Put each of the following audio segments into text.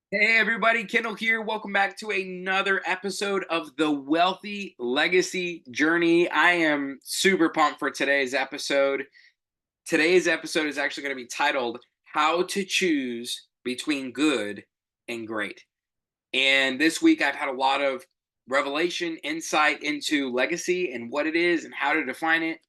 Hey everybody, Kendall here. Welcome back to another episode of the Wealthy Legacy Journey. I am super pumped for today's episode. Today's episode is actually going to be titled How to Choose Between Good and Great. And this week I've had a lot of revelation, insight into legacy and what it is and how to define it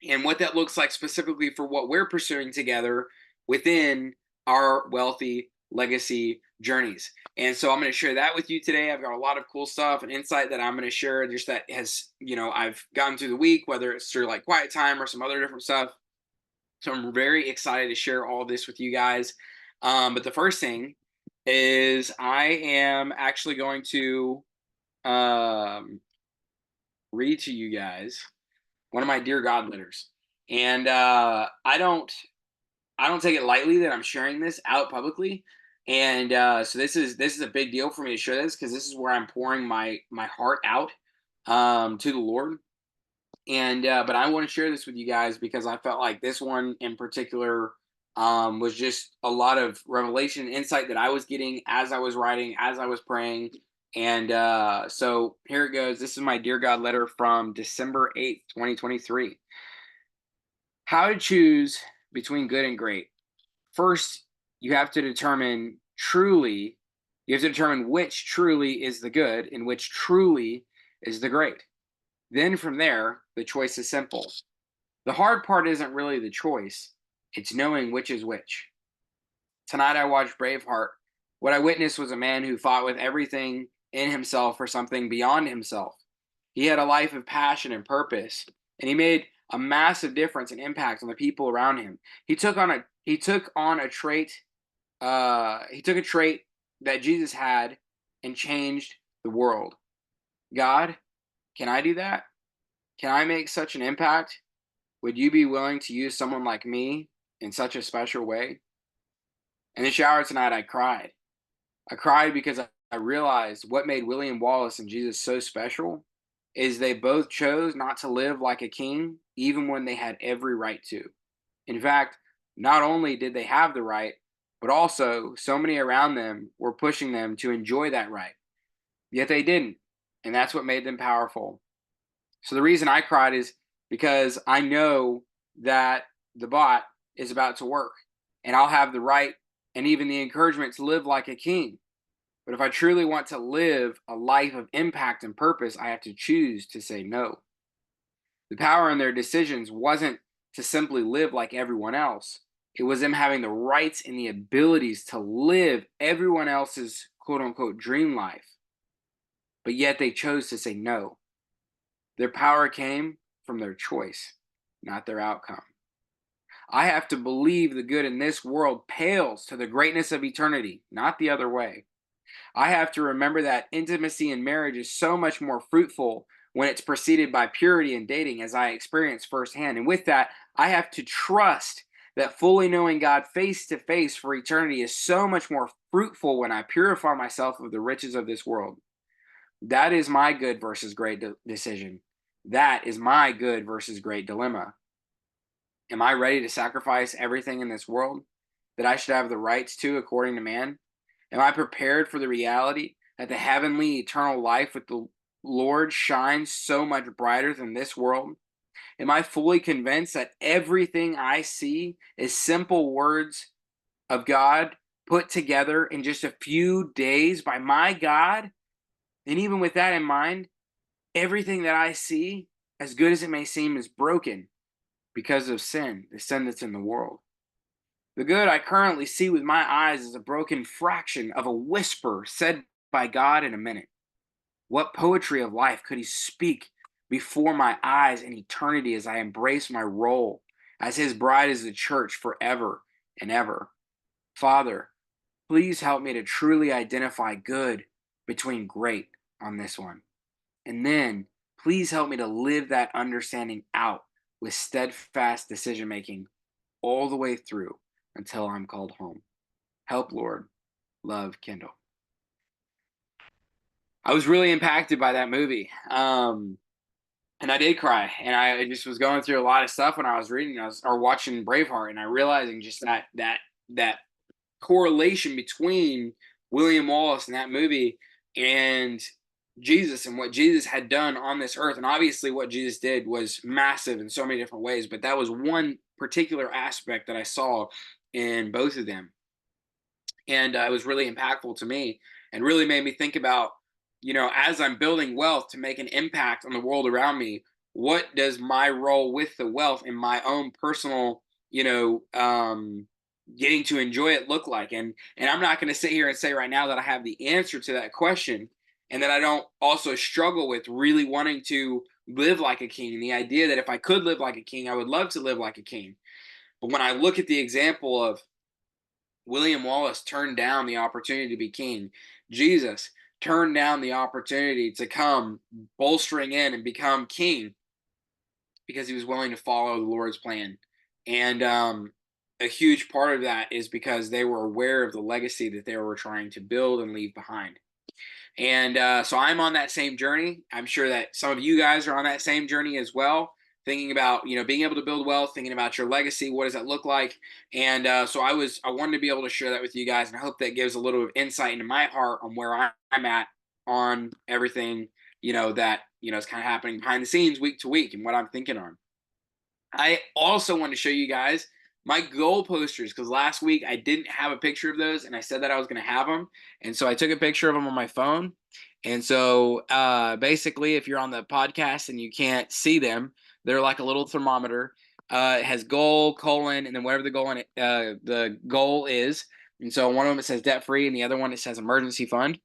and what that looks like specifically for what we're pursuing together within our wealthy legacy journeys. And so I'm going to share that with you today. I've got a lot of cool stuff and insight that I'm going to share just that has, I've gotten through the week, whether it's through like quiet time or some other different stuff. So I'm very excited to share all this with you guys. But the first thing is I am actually going to um, read to you guys one of my dear God letters. And I don't take it lightly that I'm sharing this out publicly. And so this is a big deal for me to share this because this is where I'm pouring my heart out to the Lord. And but I want to share this with you guys because I felt like this one in particular was just a lot of revelation and insight that I was getting as I was writing, as I was praying. And so here it goes. This is my dear God letter from December 8th, 2023. How to choose between good and great. First, you have to determine truly, you have to determine which truly is the good and which truly is the great. Then from there, the choice is simple. The hard part isn't really the choice, it's knowing which is which. Tonight I watched Braveheart. What I witnessed was a man who fought with everything in himself for something beyond himself. He had a life of passion and purpose, and he made a massive difference and impact on the people around him. He took a trait that Jesus had and changed the world. God, can I do that? Can I make such an impact? Would you be willing to use someone like me in such a special way? In the shower tonight, I cried. I cried because I realized what made William Wallace and Jesus so special is they both chose not to live like a king, even when they had every right to. In fact, not only did they have the right, but also so many around them were pushing them to enjoy that right. Yet they didn't. And that's what made them powerful. So the reason I cried is because I know that the bot is about to work and I'll have the right and even the encouragement to live like a king. But if I truly want to live a life of impact and purpose, I have to choose to say no. The power in their decisions wasn't to simply live like everyone else, it was them having the rights and the abilities to live everyone else's quote unquote dream life. But yet they chose to say no. Their power came from their choice, not their outcome. I have to believe the good in this world pales to the greatness of eternity, not the other way. I have to remember that intimacy in marriage is so much more fruitful when it's preceded by purity in dating, as I experienced firsthand. And with that, I have to trust that fully knowing God face to face for eternity is so much more fruitful when I purify myself of the riches of this world. That is my good versus great decision. That is my good versus great dilemma. Am I ready to sacrifice everything in this world that I should have the rights to according to man? Am I prepared for the reality that the heavenly eternal life with the Lord shines so much brighter than this world? Am I fully convinced that everything I see is simple words of God put together in just a few days by my God? And even with that in mind, everything that I see, as good as it may seem, is broken because of sin, the sin that's in the world. The good I currently see with my eyes is a broken fraction of a whisper said by God in a minute. What poetry of life could He speak before my eyes in eternity as I embrace my role as His bride as the church forever and ever? Father, please help me to truly identify good between great on this one. And then please help me to live that understanding out with steadfast decision making all the way through until I'm called home. Help, Lord. Love, Kendall. I was really impacted by that movie. And I did cry. And I just was going through a lot of stuff when I was reading or watching Braveheart, and I realizing just that correlation between William Wallace in that movie and Jesus and what Jesus had done on this earth. And obviously, what Jesus did was massive in so many different ways, but that was one particular aspect that I saw in both of them. And it was really impactful to me and really made me think about, as I'm building wealth to make an impact on the world around me, what does my role with the wealth in my own personal, getting to enjoy it look like? And I'm not going to sit here and say right now that I have the answer to that question, and that I don't also struggle with really wanting to live like a king. And the idea that if I could live like a king, I would love to live like a king. But when I look at the example of William Wallace turned down the opportunity to be king. Jesus turned down the opportunity to come bolstering in and become king because he was willing to follow the Lord's plan. And a huge part of that is because they were aware of the legacy that they were trying to build and leave behind. And so I'm on that same journey. I'm sure that some of you guys are on that same journey as well, thinking about being able to build wealth, thinking about your legacy. What does that look like? And so I wanted to be able to share that with you guys, and I hope that gives a little bit of insight into my heart on where I'm at on everything that is kind of happening behind the scenes week to week and what I'm thinking on. I also want to show you guys my goal posters because last week I didn't have a picture of those, and I said that I was going to have them, and so I took a picture of them on my phone. And so basically, if you're on the podcast and you can't see them, they're like a little thermometer. It has goal, colon, and then whatever the goal is. And so one of them it says debt free, and the other one it says emergency fund.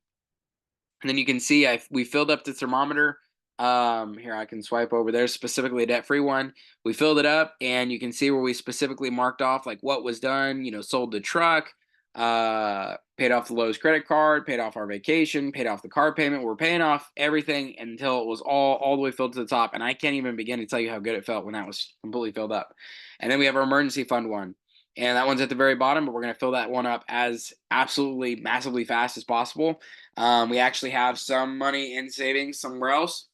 And then you can see we filled up the thermometer. Here I can swipe over. There's specifically a debt-free one. We filled it up, and you can see where we specifically marked off like what was done. Sold the truck, paid off the Lowe's credit card, paid off our vacation, paid off the car payment. We're paying off everything until it was all the way filled to the top. And I can't even begin to tell you how good it felt when that was completely filled up. And then we have our emergency fund one. And that one's at the very bottom, but we're going to fill that one up as absolutely massively fast as possible. We actually have some money in savings somewhere else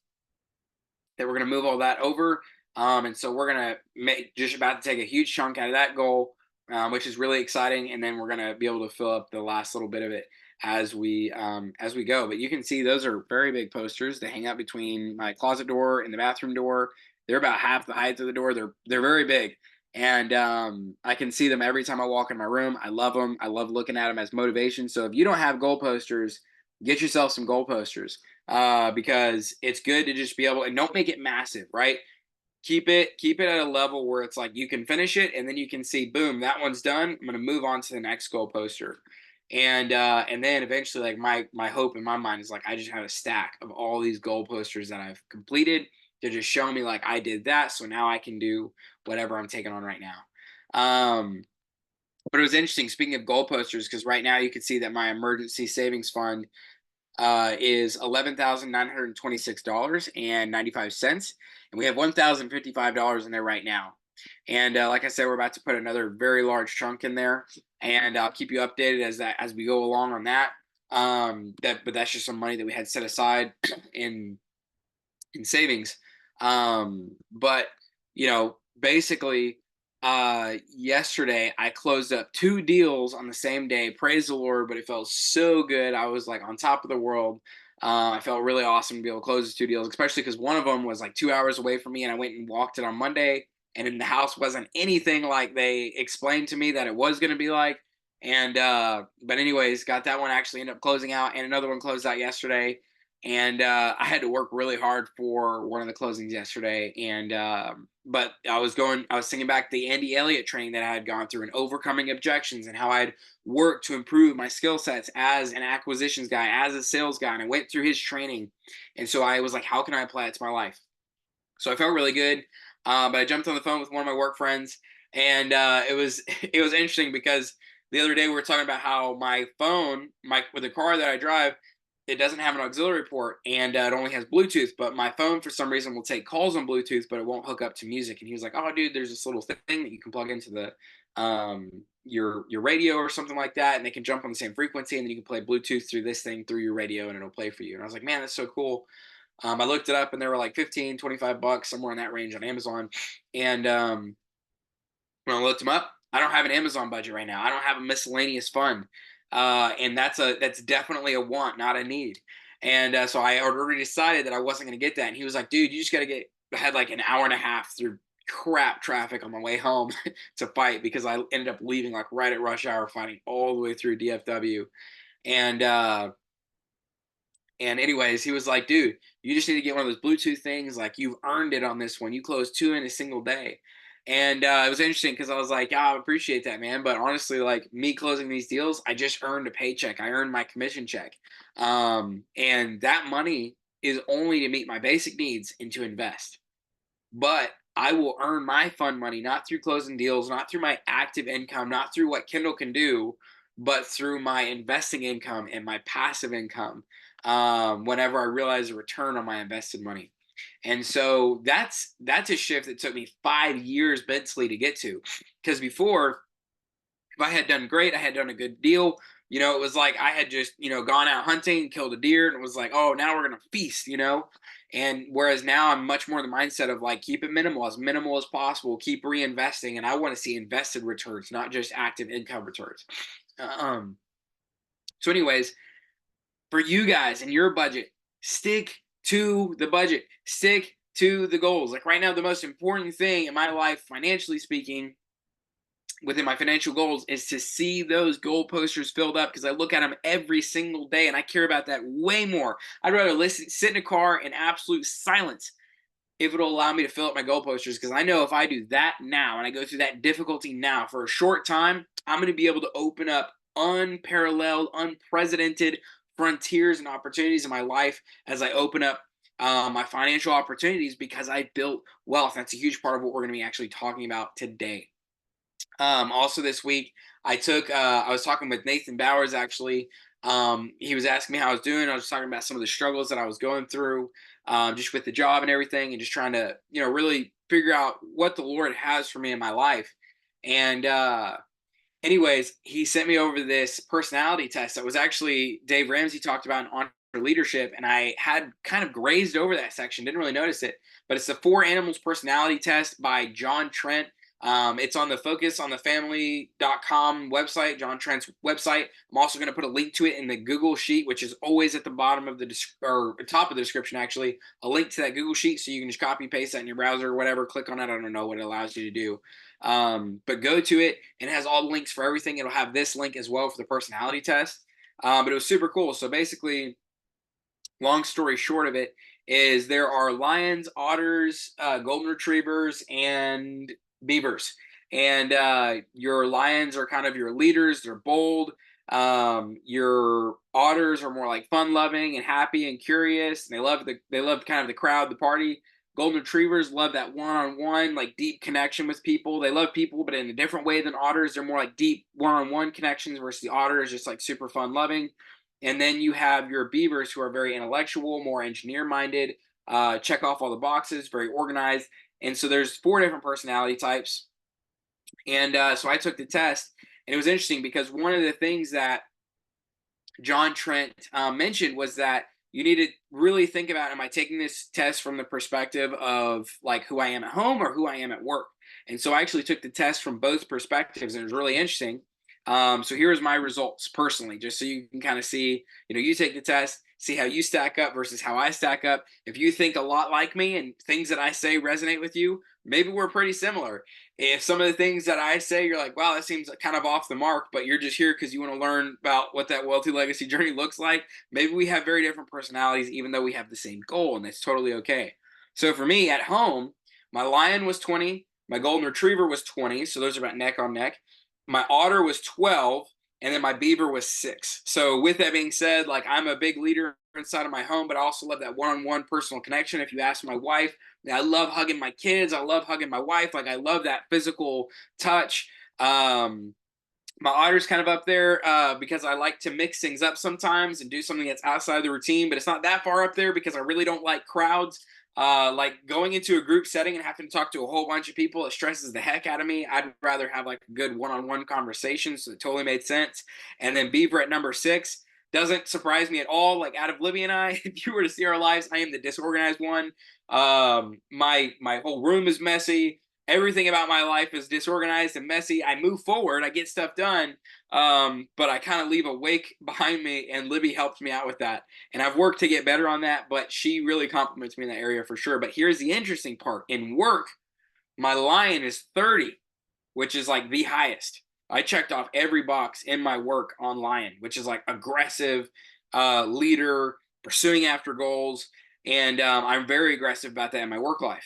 that we're going to move all that over. And so we're going to make just about to take a huge chunk out of that goal, which is really exciting. And then we're going to be able to fill up the last little bit of it as we go. But you can see those are very big posters. They hang out between my closet door and the bathroom door. They're about half the height of the door. They're very big. And I can see them every time I walk in my room. I love them. I love looking at them as motivation. So if you don't have goal posters, get yourself some goal posters because it's good to just be able, and don't make it massive, right? Keep it at a level where it's like you can finish it and then you can see, boom, that one's done. I'm going to move on to the next goal poster. And then eventually, like my hope in my mind is like I just have a stack of all these goal posters that I've completed to just show me like I did that, so now I can do whatever I'm taking on right now. But it was interesting, speaking of goal posters, because right now you can see that my emergency savings fund is $11,926.95, and we have $1,055 in there right now. And like I said, we're about to put another very large chunk in there, and I'll keep you updated as we go along on that. But that's just some money that we had set aside in savings. But basically, yesterday I closed up 2 deals on the same day. Praise the Lord, but it felt so good. I was like on top of the world. I felt really awesome to be able to close these 2 deals, especially because one of them was like 2 hours away from me, and I went and walked it on Monday, and in the house wasn't anything like they explained to me that it was going to be like. And but anyways, got that one actually ended up closing out, and another one closed out yesterday. And I had to work really hard for one of the closings yesterday. And but I was thinking back the Andy Elliott training that I had gone through and overcoming objections and how I'd worked to improve my skill sets as an acquisitions guy, as a sales guy, and I went through his training. And so I was like, how can I apply it to my life? So I felt really good. But I jumped on the phone with one of my work friends, and it was it was interesting because the other day we were talking about how my phone, with the car that I drive, it doesn't have an auxiliary port, and it only has Bluetooth. But my phone, for some reason, will take calls on Bluetooth, but it won't hook up to music. And he was like, "Oh, dude, there's this little thing that you can plug into the your radio or something like that, and they can jump on the same frequency, and then you can play Bluetooth through this thing through your radio, and it'll play for you." And I was like, "Man, that's so cool." I looked it up, and they were like 15, $25, somewhere in that range on Amazon. And when I looked them up, I don't have an Amazon budget right now. I don't have a miscellaneous fund. And that's definitely a want, not a need. And so I had already decided that I wasn't going to get that. And he was like, "Dude, you just got to get." I had like an hour and a half through crap traffic on my way home to fight because I ended up leaving like right at rush hour, fighting all the way through DFW. And anyways, he was like, "Dude, you just need to get one of those Bluetooth things. Like, you've earned it on this one. You closed two in a single day." And it was interesting because I was like, "Yeah, I appreciate that, man." But honestly, like me closing these deals, I just earned a paycheck. I earned my commission check. And that money is only to meet my basic needs and to invest. But I will earn my fun money not through closing deals, not through my active income, not through what Kindle can do, but through my investing income and my passive income. Whenever I realize a return on my invested money. And so that's a shift that took me 5 years mentally to get to. Because before, if I had done great, I had done a good deal. It was like I had just, gone out hunting, killed a deer, and it was like, oh, now we're gonna feast. And whereas now I'm much more in the mindset of like keep it minimal as possible, keep reinvesting, and I want to see invested returns, not just active income returns. Um. So, anyways, for you guys and your budget, stick to the budget, stick to the goals. Like right now, the most important thing in my life, financially speaking, within my financial goals is to see those goal posters filled up because I look at them every single day and I care about that way more. I'd rather sit in a car in absolute silence if it'll allow me to fill up my goal posters because I know if I do that now and I go through that difficulty now for a short time, I'm going to be able to open up unparalleled, unprecedented frontiers and opportunities in my life as I open up my financial opportunities because I built wealth. That's a huge part of what we're going to be actually talking about today. Also this week, I was talking with Nathan Bowers actually. He was asking me how I was doing. I was talking about some of the struggles that I was going through, just with the job and everything, and just trying to, really figure out what the Lord has for me in my life. And anyways, he sent me over this personality test that was actually Dave Ramsey talked about in On Leadership, and I had kind of grazed over that section, didn't really notice it. But it's the Four Animals Personality Test by John Trent. It's on the focusonthefamily.com website, John Trent's website. I'm also going to put a link to it in the Google Sheet, which is always at the bottom of or top of the description, actually, a link to that Google Sheet. So you can just copy paste that in your browser or whatever, click on it. I don't know what it allows you to do. But go to it and it has all the links for everything. It'll have this link as well for the personality test. But it was super cool. So basically, long story short of it is there are lions, otters, golden retrievers, and beavers. And your lions are kind of your leaders. They're bold. Your otters are more like fun loving and happy and curious. And they love kind of the crowd, the party. Golden retrievers love that one-on-one, like deep connection with people. They love people, but in a different way than otters. They're more like deep one-on-one connections versus the otter is just like super fun loving. And then you have your beavers who are very intellectual, more engineer minded, check off all the boxes, very organized. And so there's four different personality types. And so I took the test, and it was interesting because one of the things that John Trent mentioned was that you need to really think about, am I taking this test from the perspective of like who I am at home or who I am at work? And so I actually took the test from both perspectives, and it was really interesting. So here's my results personally, just so you can kind of see, you take the test, see how you stack up versus how I stack up. If you think a lot like me and things that I say resonate with you, maybe we're pretty similar. If some of the things that I say, you're like, wow, that seems kind of off the mark, but you're just here because you want to learn about what that wealthy legacy journey looks like, maybe we have very different personalities, even though we have the same goal, and that's totally okay. So for me at home, my lion was 20, my golden retriever was 20, so those are about neck on neck. My otter was 12, and then my beaver was 6. So with that being said, like I'm a big leader inside of my home, but I also love that one-on-one personal connection. If you ask my wife, I love hugging my kids. I love hugging my wife. Like I love that physical touch. My otter's kind of up there because I like to mix things up sometimes and do something that's outside the routine, but it's not that far up there because I really don't like crowds. Like going into a group setting and having to talk to a whole bunch of people, it stresses the heck out of me. I'd rather have like a good one-on-one conversation. So it totally made sense. And then Beaver at number 6 doesn't surprise me at all. Like out of Libby and I, if you were to see our lives, I am the disorganized one. My whole room is messy. everything about my life is disorganized and messy. I move forward, I get stuff done, but I kind of leave a wake behind me. And Libby helps me out with that. And I've worked to get better on that, but she really compliments me in that area for sure. But here's the interesting part: in work, my lion is 30, which is like the highest. I checked off every box in my work on lion, which is like aggressive, leader, pursuing after goals. And I'm very aggressive about that in my work life.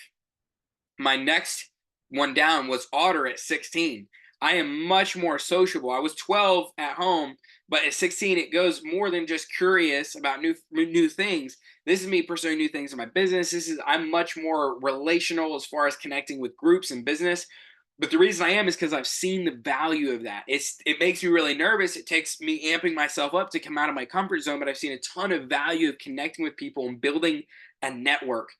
My next one down was otter at 16. I am much more sociable. I was 12 at home, but at 16 it goes more than just curious about new things. This is me pursuing new things in my business. I'm much more relational as far as connecting with groups and business. But the reason I am is because I've seen the value of that. It makes me really nervous. It takes me amping myself up to come out of my comfort zone. But I've seen a ton of value of connecting with people and building a network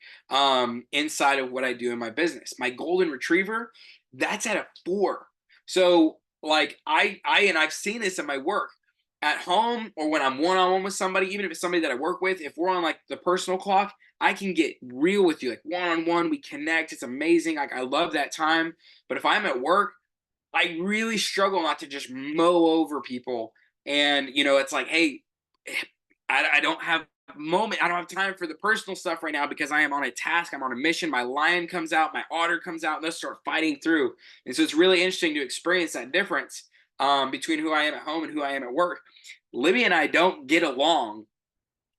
inside of what I do in my business. My golden retriever, that's at a 4. So like I've seen this in my work at home or when I'm one on one with somebody, even if it's somebody that I work with. If we're on like the personal clock, I can get real with you, like one on one. We connect. It's amazing. Like I love that time. But if I'm at work, I really struggle not to just mow over people. And it's like, hey, I don't have moment. I don't have time for the personal stuff right now because I am on a task. I'm on a mission. My lion comes out, my otter comes out, and let's start fighting through. And so it's really interesting to experience that difference between who I am at home and who I am at work. Libby and I don't get along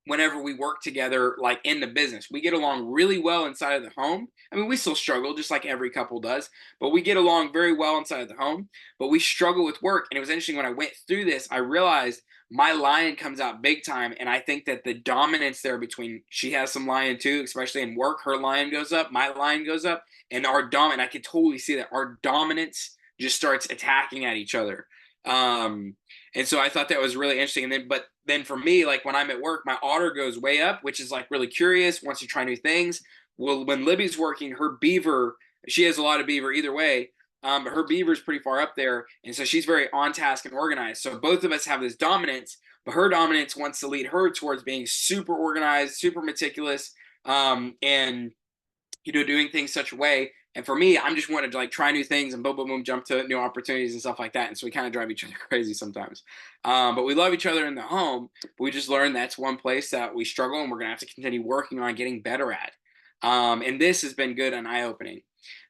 whenever we work together, like in the business. We get along really well inside of the home. I mean, we still struggle just like every couple does, but we get along very well inside of the home. But we struggle with work. And it was interesting when I went through this, I realized my lion comes out big time. And I think that the dominance there between she has some lion too, especially in work, her lion goes up, my lion goes up, and our dominant, I could totally see that our dominance just starts attacking at each other. Um, and so I thought that was really interesting. But then for me, like when I'm at work, my otter goes way up, which is like really curious, wants to try new things. Well, when Libby's working, her beaver, she has a lot of beaver either way, but her beaver's pretty far up there. And so she's very on task and organized. So both of us have this dominance, but her dominance wants to lead her towards being super organized, super meticulous, and doing things such a way. And for me, I'm just wanting to like try new things and boom, boom, boom, jump to new opportunities and stuff like that. And so we kind of drive each other crazy sometimes. But we love each other in the home. But we just learned that's one place that we struggle and we're going to have to continue working on getting better at. And this has been good and eye opening.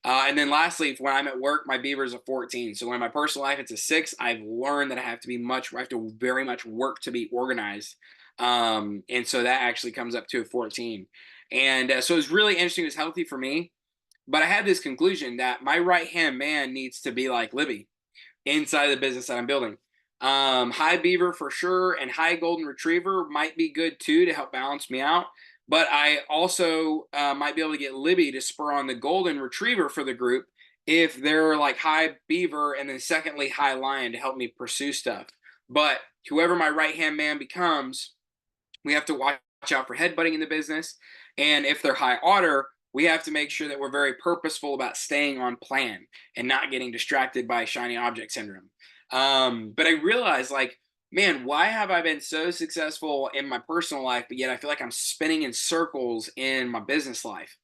And then lastly, when I'm at work, my beaver is a 14. So when in my personal life, it's a 6. I've learned that I have to very much work to be organized. And so that actually comes up to a 14. And so it's really interesting. It was healthy for me. But I had this conclusion that my right hand man needs to be like Libby inside of the business that I'm building. High beaver for sure, and high golden retriever might be good too to help balance me out. But I also might be able to get Libby to spur on the golden retriever for the group if they're like high beaver and then secondly high lion to help me pursue stuff. But whoever my right hand man becomes, we have to watch out for headbutting in the business. And if they're high otter, we have to make sure that we're very purposeful about staying on plan and not getting distracted by shiny object syndrome. But I realized, like, man, why have I been so successful in my personal life, but yet I feel like I'm spinning in circles in my business life?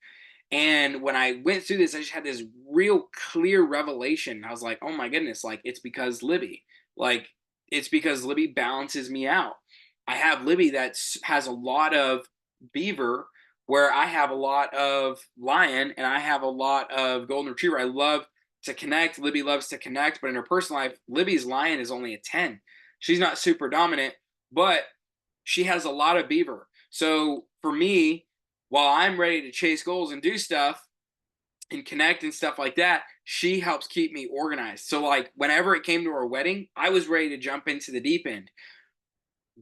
And when I went through this, I just had this real clear revelation. I was like, oh my goodness, like it's because Libby. Like it's because Libby balances me out. I have Libby that has a lot of beaver, where I have a lot of lion and I have a lot of golden retriever. I love to connect. Libby loves to connect, but in her personal life, Libby's lion is only a 10. She's not super dominant, but she has a lot of beaver. So for me, while I'm ready to chase goals and do stuff and connect and stuff like that, she helps keep me organized. So like whenever it came to our wedding, I was ready to jump into the deep end.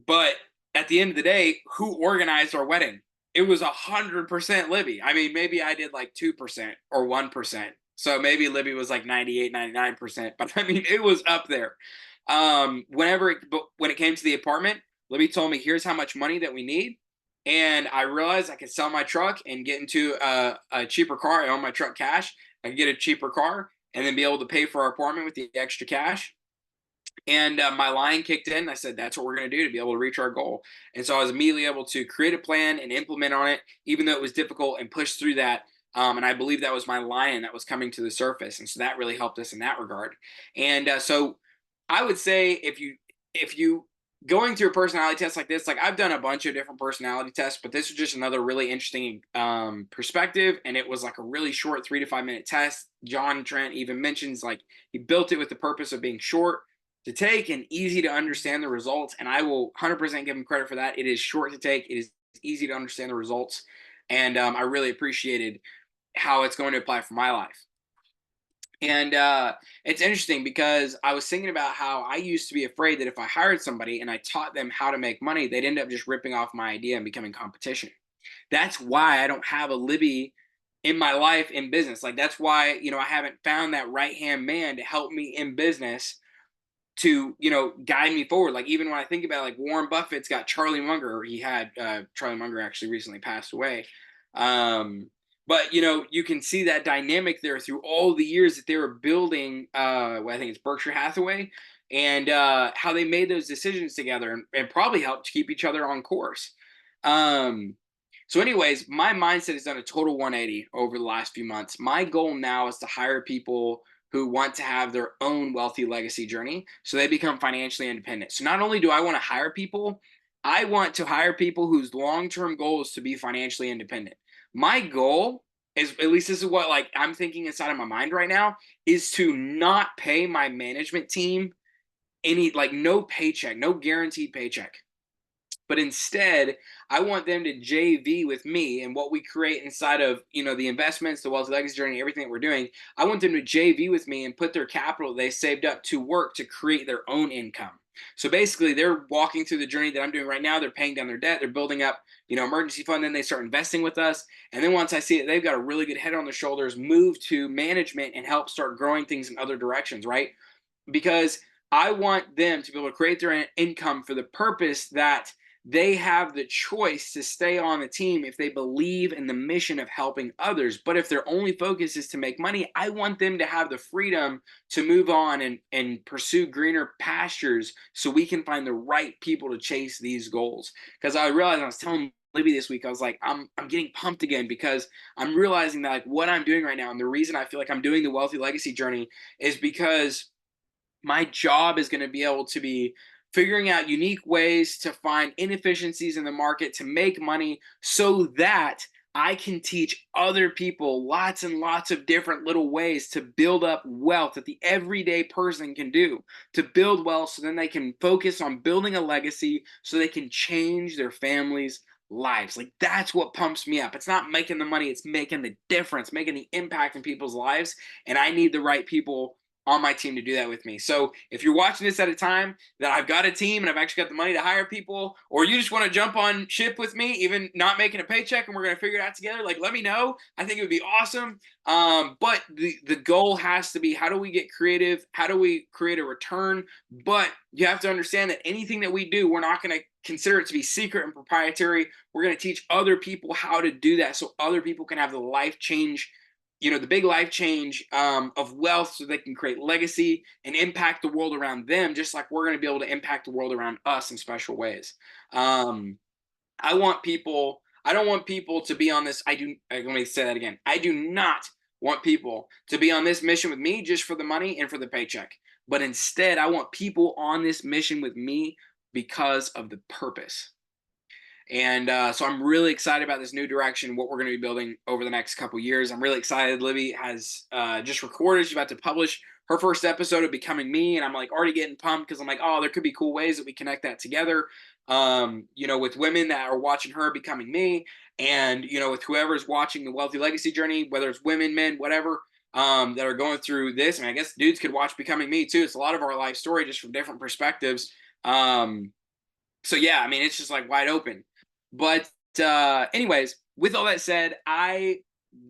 But at the end of the day, who organized our wedding? It was 100% Libby. I mean, maybe I did like 2% or 1%. So maybe Libby was like 98, 99%. But I mean, it was up there. But when it came to the apartment, Libby told me, here's how much money that we need. And I realized I could sell my truck and get into a cheaper car. I own my truck cash. I could get a cheaper car and then be able to pay for our apartment with the extra cash. And my line kicked in. I said, that's what we're going to do to be able to reach our goal. And so I was immediately able to create a plan and implement on it, even though it was difficult, and push through that And I believe that was my lion that was coming to the surface, and so that really helped us in that regard. And so I would say if you going through a personality test like this, like I've done a bunch of different personality tests, but this was just another really interesting perspective. And it was like a really short 3 to 5 minute test. John Trent even mentions like he built it with the purpose of being short to take and easy to understand the results. And I will 100% give him credit for that. It is short to take, it is easy to understand the results. And I really appreciated how it's going to apply for my life. And it's interesting because I was thinking about how I used to be afraid that if I hired somebody and I taught them how to make money, they'd end up just ripping off my idea and becoming competition. That's why I don't have a Libby in my life in business. Like that's why, I haven't found that right hand man to help me in business to guide me forward. Like even when I think about like Warren Buffett's got Charlie Munger, or he had Charlie Munger actually recently passed away. Um but you can see that dynamic there through all the years that they were building I think it's Berkshire Hathaway, and how they made those decisions together, and probably helped keep each other on course. Um so anyways, my mindset has done a total 180 over the last few months. My goal now is to hire people who want to have their own wealthy legacy journey so they become financially independent. So not only do I want to hire people, I want to hire people whose long-term goal is to be financially independent. My goal is, at least this is what like I'm thinking inside of my mind right now, is to not pay my management team any, like, no paycheck, no guaranteed paycheck, but instead I want them to JV with me and what we create inside of the investments, the wealth legacy journey, everything that we're doing. I want them to JV with me and put their capital they saved up to work to create their own income. So basically they're walking through the journey that I'm doing right now. They're paying down their debt, they're building up emergency fund, then they start investing with us. And then once I see that they've got a really good head on their shoulders, move to management and help start growing things in other directions, right? Because I want them to be able to create their income for the purpose that they have the choice to stay on the team if they believe in the mission of helping others. But if their only focus is to make money, I want them to have the freedom to move on and pursue greener pastures so we can find the right people to chase these goals. Because I realized, I was telling Libby this week, I was like, I'm getting pumped again because I'm realizing that like what I'm doing right now, and the reason I feel like I'm doing the wealthy legacy journey is because my job is going to be able to be figuring out unique ways to find inefficiencies in the market to make money so that I can teach other people lots and lots of different little ways to build up wealth that the everyday person can do, to build wealth so then they can focus on building a legacy so they can change their families' lives. Like that's what pumps me up. It's not making the money, it's making the difference, making the impact in people's lives. And I need the right people on my team to do that with me. So if you're watching this at a time that I've got a team and I've actually got the money to hire people, or you just want to jump on ship with me, even not making a paycheck, and we're going to figure it out together, like let me know. I think it would be awesome. But the goal has to be, how do we get creative? How do we create a return? But you have to understand that anything that we do, we're not going to consider it to be secret and proprietary. We're going to teach other people how to do that so other people can have the life change, the big life change of wealth, so they can create legacy and impact the world around them, just like we're going to be able to impact the world around us in special ways. Um, I don't want people to be on this. Let me say that again. I do not want people to be on this mission with me just for the money and for the paycheck. But instead, I want people on this mission with me because of the purpose. And so I'm really excited about this new direction, what we're going to be building over the next couple years. I'm really excited. Libby has just recorded. She's about to publish her first episode of Becoming Me. And I'm like already getting pumped because I'm like, oh, there could be cool ways that we connect that together, with women that are watching her Becoming Me. And, with whoever's watching the Wealthy Legacy Journey, whether it's women, men, whatever, that are going through this. I mean, I guess dudes could watch Becoming Me too. It's a lot of our life story just from different perspectives. So yeah, I mean, it's just like wide open. But anyways, with all that said, I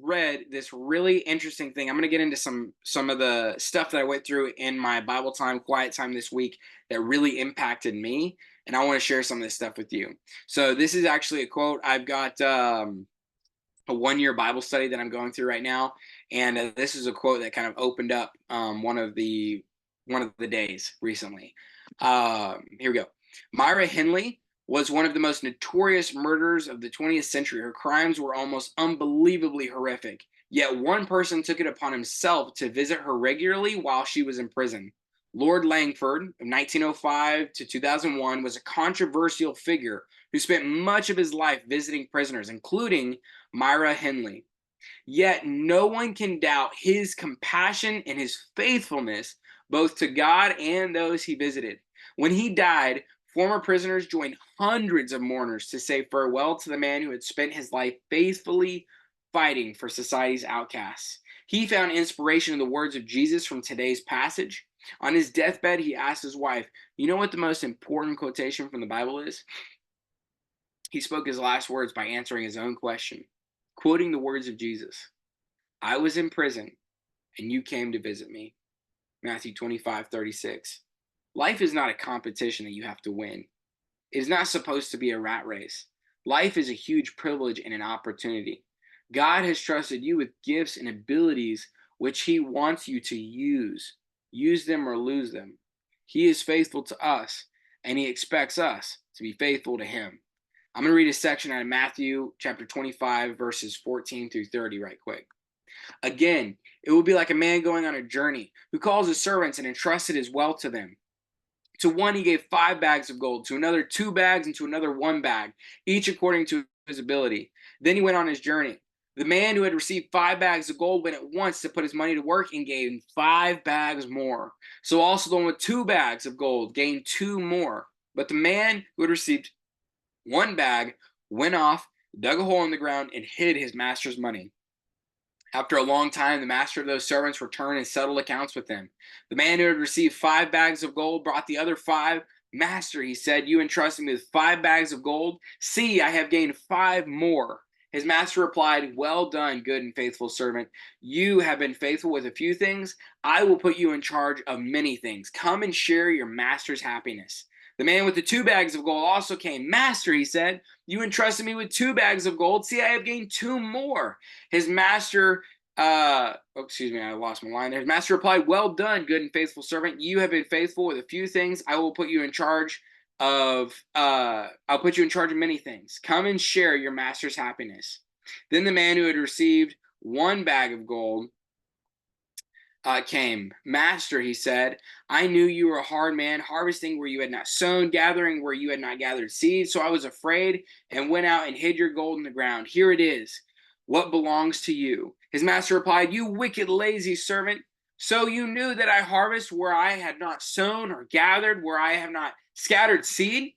read this really interesting thing. I'm going to get into some of the stuff that I went through in my Bible time, quiet time this week that really impacted me, and I want to share some of this stuff with you. So this is actually a quote. I've got a 1-year Bible study that I'm going through right now, and this is a quote that kind of opened up one of the days recently. Here we go. Myra Henley was one of the most notorious murderers of the 20th century. Her crimes were almost unbelievably horrific, Yet one person took it upon himself to visit her regularly while she was in prison. Lord Langford, of 1905 to 2001, was a controversial figure who spent much of his life visiting prisoners, including Myra Henley. Yet no one can doubt his compassion and his faithfulness both to God and those he visited. When he died, former prisoners joined hundreds of mourners to say farewell to the man who had spent his life faithfully fighting for society's outcasts. He found inspiration in the words of Jesus from today's passage. On his deathbed, he asked his wife, "You know what the most important quotation from the Bible is?" He spoke his last words by answering his own question, quoting the words of Jesus: "I was in prison, and you came to visit me." Matthew 25:36. Life is not a competition that you have to win. It is not supposed to be a rat race. Life is a huge privilege and an opportunity. God has trusted you with gifts and abilities which He wants you to use. Use them or lose them. He is faithful to us, and He expects us to be faithful to Him. I'm going to read a section out of Matthew chapter 25, verses 14 through 30, right quick. "Again, it will be like a man going on a journey, who calls his servants and entrusted his wealth to them. To one he gave 5 bags of gold, to another 2 bags, and to another 1 bag, each according to his ability. Then he went on his journey. The man who had received 5 bags of gold went at once to put his money to work and gained 5 bags more. So also the one with 2 bags of gold gained 2 more. But the man who had received 1 bag went off, dug a hole in the ground, and hid his master's money. After a long time, the master of those servants returned and settled accounts with them. The man who had received 5 bags of gold brought the other 5. 'Master,' he said, 'you entrusted me with 5 bags of gold. See, I have gained 5 more.' His master replied, 'Well done, good and faithful servant. You have been faithful with a few things. I will put you in charge of many things. Come and share your master's happiness.' The man with the 2 bags of gold also came. 'Master,' he said, 'you entrusted me with 2 bags of gold. See, I have gained 2 more.' His master, excuse me, I lost my line there. His master replied, 'Well done, good and faithful servant. You have been faithful with a few things. I'll put you in charge of many things. Come and share your master's happiness.' Then the man who had received 1 bag of gold came. 'Master,' he said, 'I knew you were a hard man, harvesting where you had not sown, gathering where you had not gathered seed. So I was afraid and went out and hid your gold in the ground. Here it is. What belongs to you?' His master replied, 'You wicked, lazy servant. So you knew that I harvest where I had not sown, or gathered where I have not scattered seed?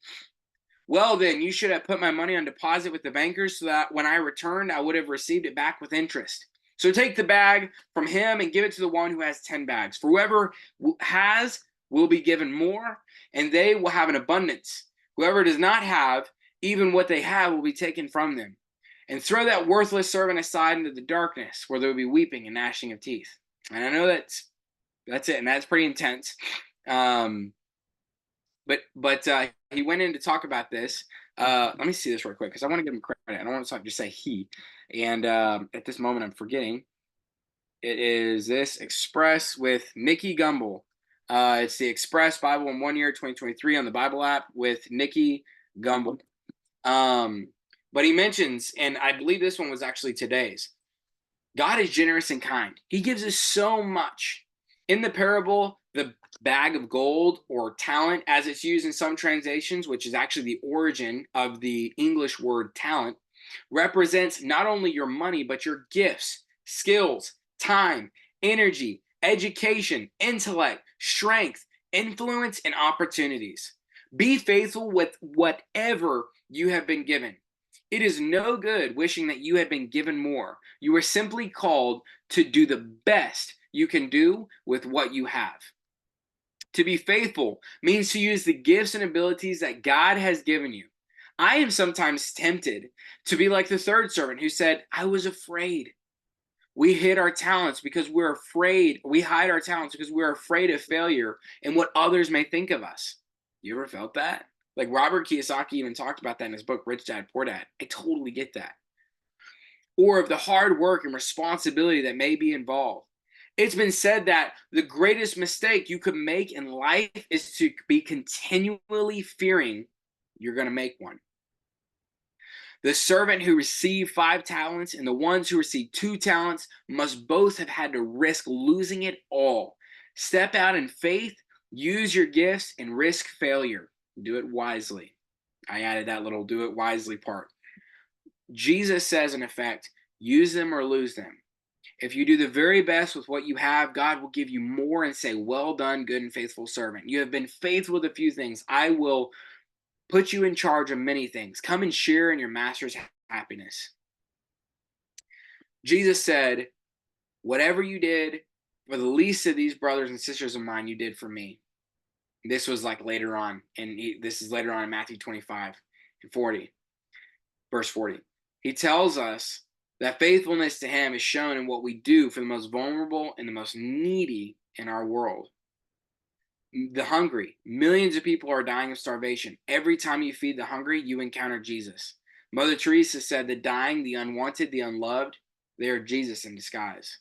Well, then, you should have put my money on deposit with the bankers so that when I returned, I would have received it back with interest. So take the bag from him and give it to the one who has 10 bags. For whoever has will be given more, and they will have an abundance. Whoever does not have, even what they have will be taken from them. And throw that worthless servant aside into the darkness, where there will be weeping and gnashing of teeth.'" And I know that's it, and that's pretty intense. Um, but he went in to talk about this. Let me see this real quick because I want to give him credit. I don't want to just say he. And at this moment, I'm forgetting. It is this Express with Nikki Gumbel. It's the Express Bible in 1 year, 2023, on the Bible app with Nikki Gumbel. But he mentions, and I believe this one was actually today's, God is generous and kind. He gives us so much. In the parable, the bag of gold, or talent, as it's used in some translations, which is actually the origin of the English word talent, represents not only your money, but your gifts, skills, time, energy, education, intellect, strength, influence, and opportunities. Be faithful with whatever you have been given. It is no good wishing that you had been given more. You are simply called to do the best you can do with what you have. To be faithful means to use the gifts and abilities that God has given you. I am sometimes tempted to be like the third servant who said, "I was afraid." We hid our talents because we're afraid. We hide our talents because we're afraid of failure and what others may think of us. You ever felt that? Like Robert Kiyosaki even talked about that in his book, Rich Dad, Poor Dad. I totally get that. Or of the hard work and responsibility that may be involved. It's been said that the greatest mistake you could make in life is to be continually fearing you're going to make one. The servant who received 5 talents and the ones who received 2 talents must both have had to risk losing it all. Step out in faith, use your gifts, and risk failure. Do it wisely. I added that little do it wisely part. Jesus says, in effect, use them or lose them. If you do the very best with what you have, God will give you more and say, well done, good and faithful servant. You have been faithful with a few things. I will put you in charge of many things. Come and share in your master's happiness. Jesus said, whatever you did for the least of these brothers and sisters of mine, you did for me. This was like later on, and this is later on in Matthew 25 and 40, verse 40. He tells us that faithfulness to him is shown in what we do for the most vulnerable and the most needy in our world. The hungry. Millions of people are dying of starvation. Every time you feed the hungry, you encounter Jesus. Mother Teresa said the dying, the unwanted, the unloved, they are Jesus in disguise.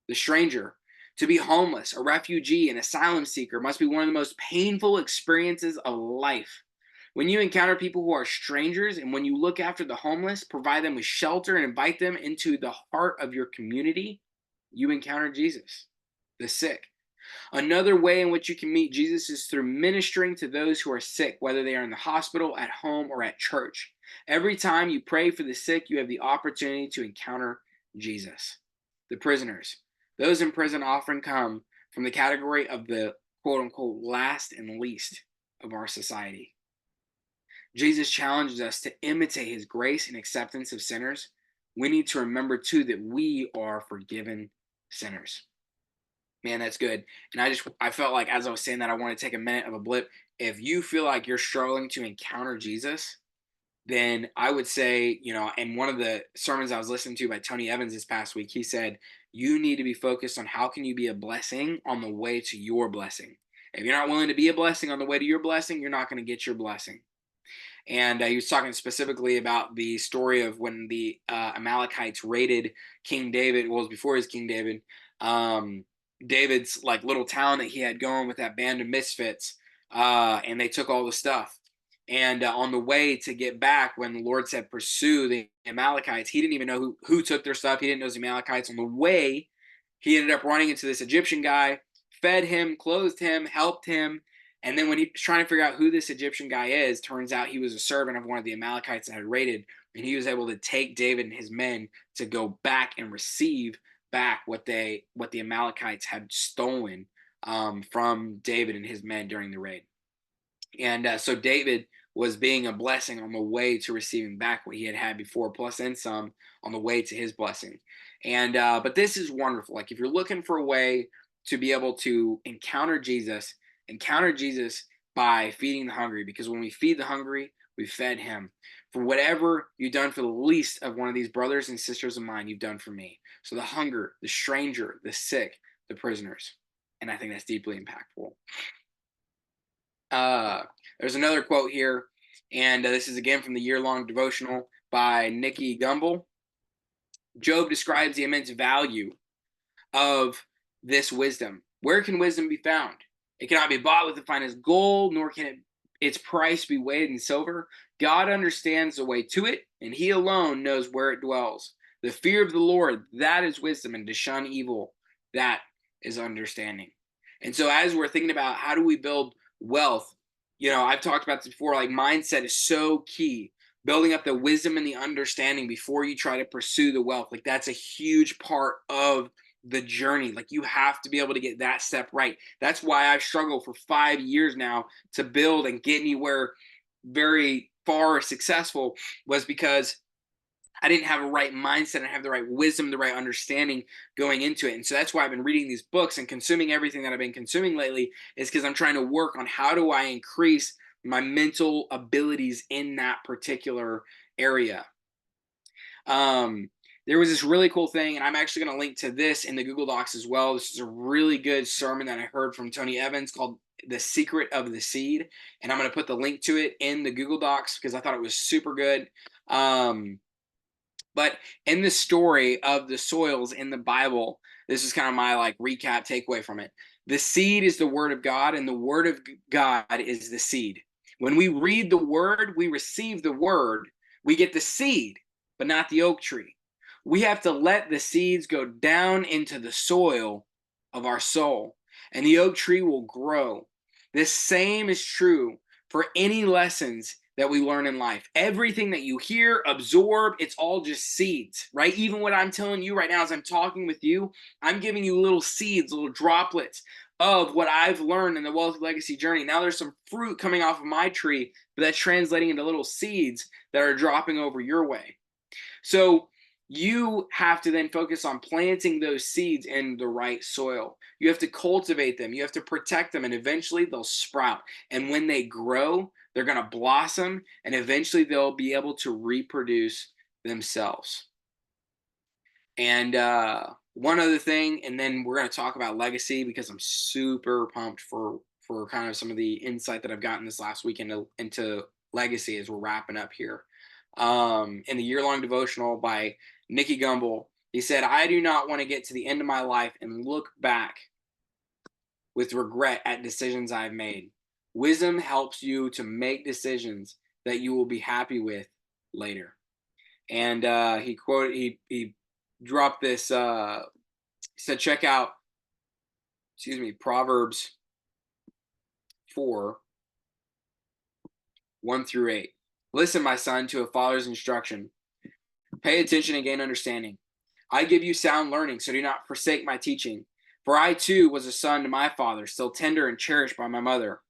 The stranger. To be homeless, a refugee, an asylum seeker must be one of the most painful experiences of life. When you encounter people who are strangers and when you look after the homeless, provide them with shelter and invite them into the heart of your community, you encounter Jesus. The sick. Another way in which you can meet Jesus is through ministering to those who are sick, whether they are in the hospital, at home, or at church. Every time you pray for the sick, you have the opportunity to encounter Jesus. The prisoners. Those in prison often come from the category of the quote unquote last and least of our society. Jesus challenges us to imitate his grace and acceptance of sinners. We need to remember too that we are forgiven sinners. Man, that's good. And I felt like as I was saying that, I want to take a minute of a blip. If you feel like you're struggling to encounter Jesus, then I would say, in one of the sermons I was listening to by Tony Evans this past week, he said, you need to be focused on how can you be a blessing on the way to your blessing. If you're not willing to be a blessing on the way to your blessing, you're not going to get your blessing. And he was talking specifically about the story of when the Amalekites raided King David. Well, it was before his King David. David's like little town that he had going with that band of misfits, and they took all the stuff. And on the way to get back, when the Lord said pursue the Amalekites, he didn't even know who took their stuff. He didn't know it was the Amalekites. On the way, he ended up running into this Egyptian guy, fed him, clothed him, helped him. And then when he was trying to figure out who this Egyptian guy is, turns out he was a servant of one of the Amalekites that had raided. And he was able to take David and his men to go back and receive back what the Amalekites had stolen from David and his men during the raid. And so David was being a blessing on the way to receiving back what he had before, plus and some on the way to his blessing. And but this is wonderful. Like if you're looking for a way to be able to encounter Jesus by feeding the hungry, because when we feed the hungry, we fed him. For whatever you've done for the least of one of these brothers and sisters of mine, you've done for me. So the hunger, the stranger, the sick, the prisoners. And I think that's deeply impactful. There's another quote here, and this is again from the year-long devotional by Nikki Gumbel. Job describes the immense value of this wisdom. Where can wisdom be found? It cannot be bought with the finest gold, nor can its price be weighed in silver. God understands the way to it, and he alone knows where it dwells. The fear of the Lord, that is wisdom, and to shun evil, that is understanding. And so as we're thinking about how do we build wealth, I've talked about this before, like mindset is so key. Building up the wisdom and the understanding before you try to pursue the wealth. Like that's a huge part of the journey. Like you have to be able to get that step right. That's why I've struggled for 5 years now to build and get anywhere very far successful, was because I didn't have a right mindset and have the right wisdom, the right understanding going into it. And so that's why I've been reading these books and consuming everything that I've been consuming lately, is because I'm trying to work on how do I increase my mental abilities in that particular area. There was this really cool thing, and I'm actually going to link to this in the Google Docs as well. This is a really good sermon that I heard from Tony Evans called The Secret of the Seed. And I'm going to put the link to it in the Google Docs because I thought it was super good. But in the story of the soils in the Bible, this is kind of my like recap takeaway from it. The seed is the word of God, and the word of God is the seed. When we read the word, we receive the word, We get the seed, but not the oak tree. We have to let the seeds go down into the soil of our soul, and the oak tree will grow. This same is true for any lessons that we learn in life. Everything that you hear, absorb, it's all just seeds, right? Even what I'm telling you right now as I'm talking with you, I'm giving you little seeds, little droplets of what I've learned in the Wealth Legacy journey. Now there's some fruit coming off of my tree, but that's translating into little seeds that are dropping over your way. So you have to then focus on planting those seeds in the right soil. You have to cultivate them, you have to protect them, and eventually they'll sprout. And when they grow, they're going to blossom, and eventually they'll be able to reproduce themselves. And one other thing, and then we're going to talk about legacy because I'm super pumped for kind of some of the insight that I've gotten this last week into legacy as we're wrapping up here. In the year-long devotional by Nicky Gumbel, he said, "I do not want to get to the end of my life and look back with regret at decisions I've made. Wisdom helps you to make decisions that you will be happy with later." And he dropped this. He said, check out, Proverbs 4:1-8. "Listen, my son, to a father's instruction. Pay attention and gain understanding. I give you sound learning, so do not forsake my teaching. For I too was a son to my father, still tender and cherished by my mother.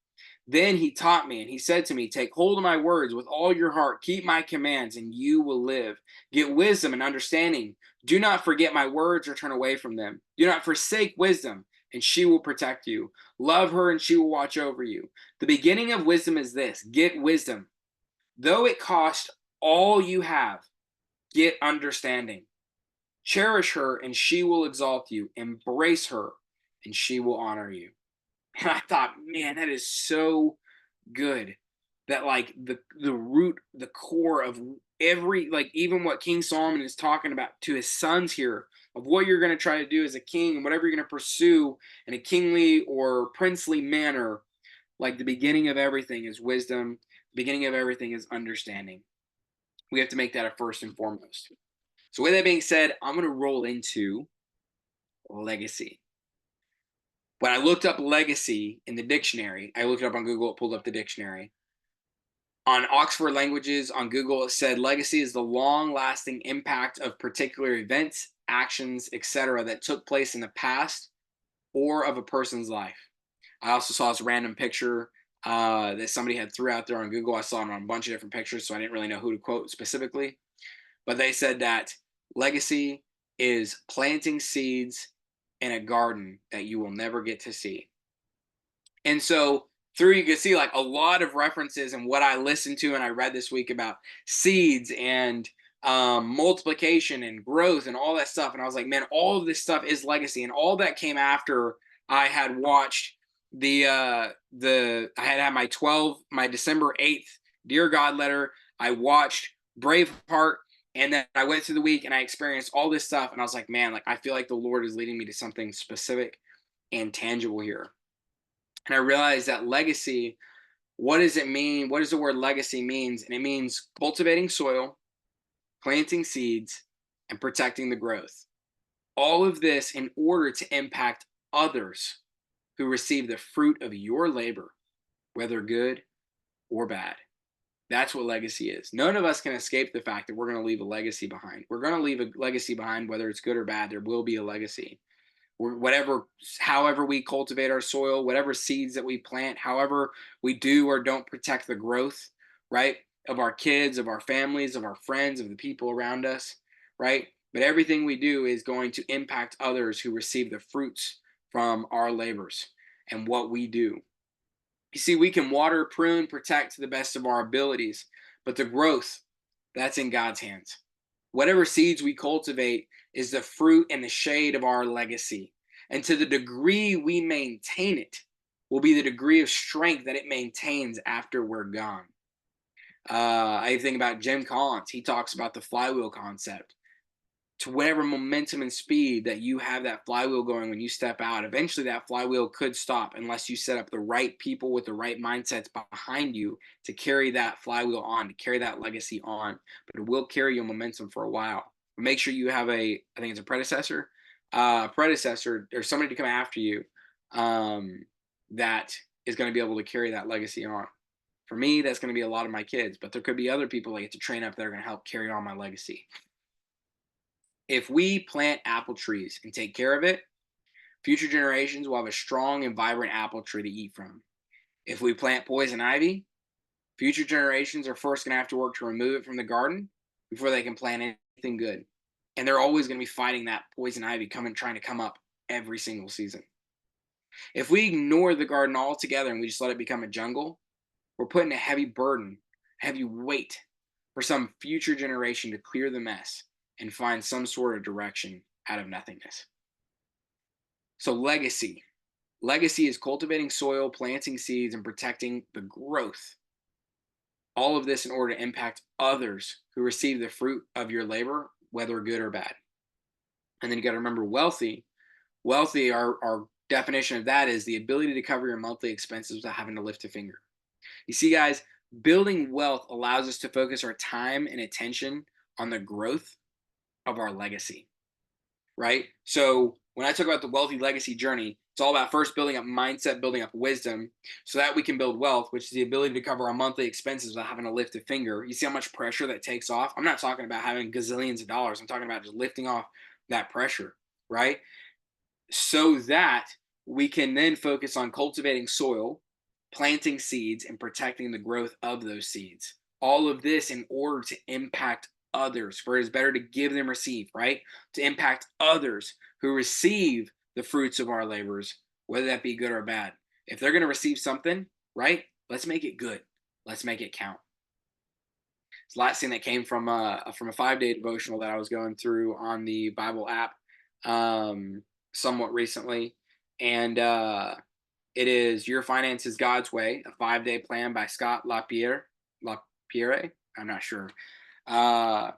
Then he taught me, and he said to me, take hold of my words with all your heart, keep my commands, and you will live. Get wisdom and understanding. Do not forget my words or turn away from them. Do not forsake wisdom, and she will protect you. Love her, and she will watch over you. The beginning of wisdom is this: get wisdom. Though it cost all you have, get understanding. Cherish her, and she will exalt you. Embrace her, and she will honor you." And I thought, man, that is so good. That like the root, the core of every, like even what King Solomon is talking about to his sons here, of what you're going to try to do as a king and whatever you're going to pursue in a kingly or princely manner, like the beginning of everything is wisdom, the beginning of everything is understanding. We have to make that a first and foremost. So with that being said, I'm going to roll into legacy. When I looked up legacy in the dictionary, I looked it up on Google, it pulled up the dictionary. On Oxford Languages on Google, it said legacy is the long-lasting impact of particular events, actions, etc. that took place in the past or of a person's life. I also saw this random picture that somebody had threw out there on Google. I saw it on a bunch of different pictures, so I didn't really know who to quote specifically. But they said that legacy is planting seeds in a garden that you will never get to see. And so through, you can see like a lot of references and what I listened to and I read this week about seeds and multiplication and growth and all that stuff. And I was like, man, all of this stuff is legacy. And all that came after I had watched I had my December 8th Dear God letter. I watched Braveheart, and then I went through the week and I experienced all this stuff. And I was like, man, like I feel like the Lord is leading me to something specific and tangible here. And I realized that legacy, what does it mean? What does the word legacy means? And it means cultivating soil, planting seeds, and protecting the growth. All of this in order to impact others who receive the fruit of your labor, whether good or bad. That's what legacy is. None of us can escape the fact that we're going to leave a legacy behind. We're going to leave a legacy behind, whether it's good or bad. There will be a legacy. However we cultivate our soil, whatever seeds that we plant, however we do or don't protect the growth, right, of our kids, of our families, of our friends, of the people around us, right? But everything we do is going to impact others who receive the fruits from our labors and what we do. You see, we can water, prune, protect to the best of our abilities, but the growth, that's in God's hands. Whatever seeds we cultivate is the fruit and the shade of our legacy. And to the degree we maintain it will be the degree of strength that it maintains after we're gone. I think about Jim Collins. He talks about the flywheel concept. to whatever momentum and speed that you have that flywheel going when you step out. Eventually, that flywheel could stop unless you set up the right people with the right mindsets behind you to carry that flywheel on, to carry that legacy on. But it will carry your momentum for a while. But make sure you have I think it's a predecessor, or somebody to come after you that is going to be able to carry that legacy on. For me, that's going to be a lot of my kids, but there could be other people I get to train up that are going to help carry on my legacy. If we plant apple trees and take care of it, future generations will have a strong and vibrant apple tree to eat from. If we plant poison ivy, future generations are first going to have to work to remove it from the garden before they can plant anything good. And they're always going to be fighting that poison ivy trying to come up every single season. If we ignore the garden altogether and we just let it become a jungle, we're putting a heavy burden, heavy weight for some future generation to clear the mess and find some sort of direction out of nothingness. So, legacy. Legacy is cultivating soil, planting seeds, and protecting the growth. All of this in order to impact others who receive the fruit of your labor, whether good or bad. And then you got to remember wealthy. Wealthy, our definition of that is the ability to cover your monthly expenses without having to lift a finger. You see, guys, building wealth allows us to focus our time and attention on the growth of our legacy, right? So when I talk about the wealthy legacy journey, it's all about first building up mindset, building up wisdom, so that we can build wealth, which is the ability to cover our monthly expenses without having to lift a finger. You see how much pressure that takes off? I'm not talking about having gazillions of dollars. I'm talking about just lifting off that pressure, right? So that we can then focus on cultivating soil, planting seeds, and protecting the growth of those seeds. All of this in order to impact others, for it is better to give than receive, right? To impact others who receive the fruits of our labors, whether that be good or bad. If they're going to receive something, right? Let's make it good. Let's make it count. It's the last thing that came from a 5-day devotional that I was going through on the Bible app somewhat recently, and it is Your Finances God's Way, a 5-day plan by Scott LaPierre. LaPierre? I'm not sure. But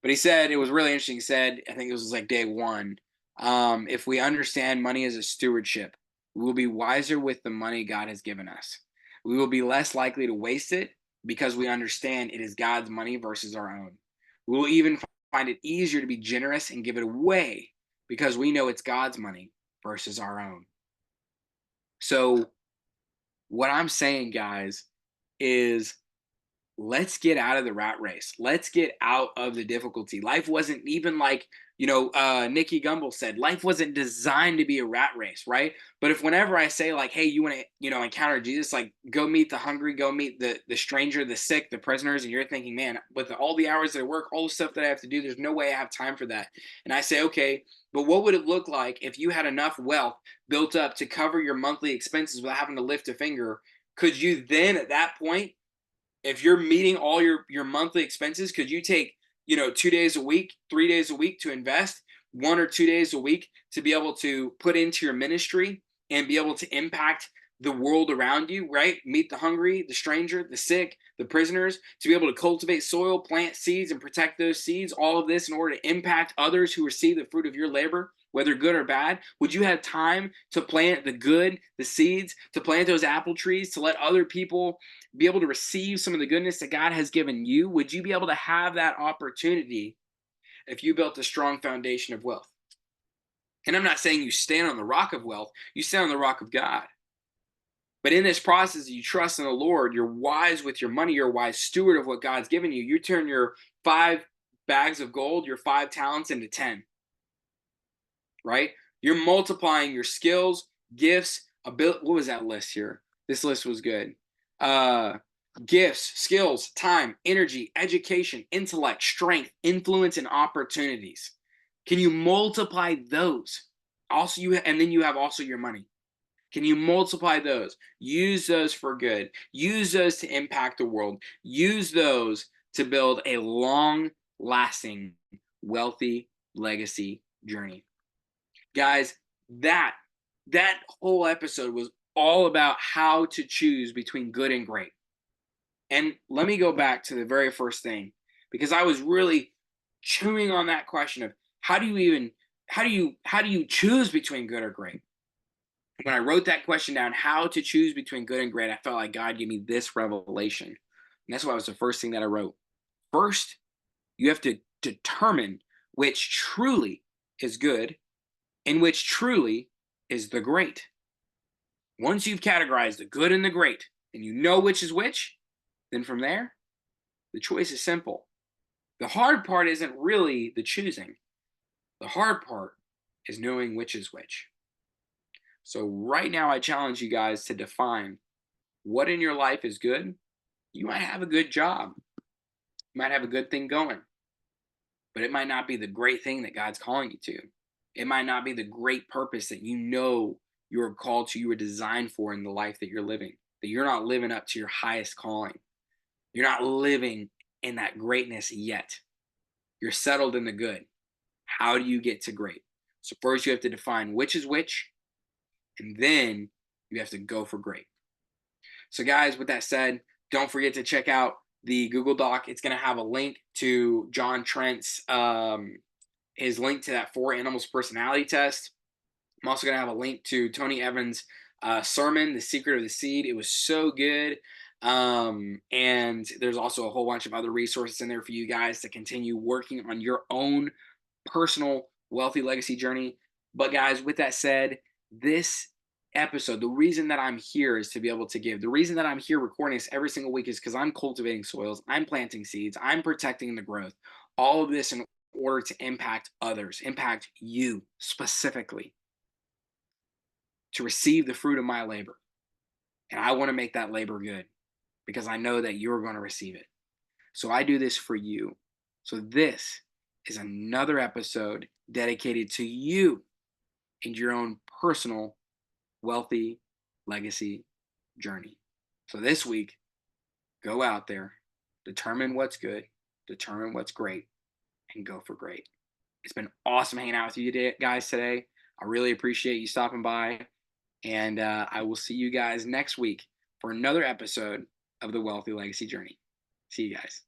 he said, it was really interesting. He said, I think it was like day one, if we understand money as a stewardship, we will be wiser with the money God has given us. We will be less likely to waste it because we understand it is God's money versus our own. We will even find it easier to be generous and give it away because we know it's God's money versus our own. So what I'm saying, guys, is let's get out of the rat race. Let's get out of the difficulty. Life wasn't even like, Nikki Gumbel said, life wasn't designed to be a rat race, right? But if whenever I say like, hey, you want to, encounter Jesus, like go meet the hungry, go meet the stranger, the sick, the prisoners, and you're thinking, man, with all the hours that I work, all the stuff that I have to do, there's no way I have time for that. And I say, okay, but what would it look like if you had enough wealth built up to cover your monthly expenses without having to lift a finger? Could you then at that point, if you're meeting all your monthly expenses, could you take 2 days a week, 3 days a week to invest, 1 or 2 days a week to be able to put into your ministry and be able to impact the world around you, right? Meet the hungry, the stranger, the sick, the prisoners, to be able to cultivate soil, plant seeds, and protect those seeds, all of this in order to impact others who receive the fruit of your labor, whether good or bad? Would you have time to plant the good, the seeds, to plant those apple trees, to let other people be able to receive some of the goodness that God has given you? Would you be able to have that opportunity if you built a strong foundation of wealth? And I'm not saying you stand on the rock of wealth, you stand on the rock of God. But in this process, you trust in the Lord, you're wise with your money, you're a wise steward of what God's given you. You turn your 5 bags of gold, your 5 talents into 10, right? You're multiplying your skills, gifts, ability. What was that list here? This list was good. Gifts, skills, time, energy, education, intellect, strength, influence, and opportunities. Can you multiply those? Also, and then you have also your money. Can you multiply those? Use those for good. Use those to impact the world. Use those to build a long-lasting, wealthy legacy journey. Guys, that whole episode was all about how to choose between good and great. And let me go back to the very first thing, because I was really chewing on that question of How do you even how do you choose between good or great? When I wrote that question down, how to choose between good and great, I felt like God gave me this revelation. And that's why it was the first thing that I wrote. First, you have to determine which truly is good and which truly is the great. Once you've categorized the good and the great, and you know which is which, then from there, the choice is simple. The hard part isn't really the choosing. The hard part is knowing which is which. So right now, I challenge you guys to define what in your life is good. You might have a good job, you might have a good thing going, but it might not be the great thing that God's calling you to. It might not be the great purpose that you know you're called to, you were designed for in the life that you're living, that you're not living up to your highest calling. You're not living in that greatness yet. You're settled in the good. How do you get to great? So, first, you have to define which is which, and then you have to go for great. So, guys, with that said, don't forget to check out the Google Doc. It's going to have a link to John Trent's his link to that 4 animals personality test. I'm also going to have a link to Tony Evans' sermon, The Secret of the Seed. It was so good. And there's also a whole bunch of other resources in there for you guys to continue working on your own personal wealthy legacy journey. But, guys, with that said, this episode, the reason that I'm here is to be able to give. The reason that I'm here recording this every single week is because I'm cultivating soils, I'm planting seeds, I'm protecting the growth. All of this in order to impact others, impact you specifically, to receive the fruit of my labor. And I want to make that labor good because I know that you're going to receive it. So I do this for you. So this is another episode dedicated to you and your own personal wealthy legacy journey. So this week, go out there, determine what's good, determine what's great, and go for great. It's been awesome hanging out with you guys today. I really appreciate you stopping by. And I will see you guys next week for another episode of the Wealthy Legacy Journey. See you guys.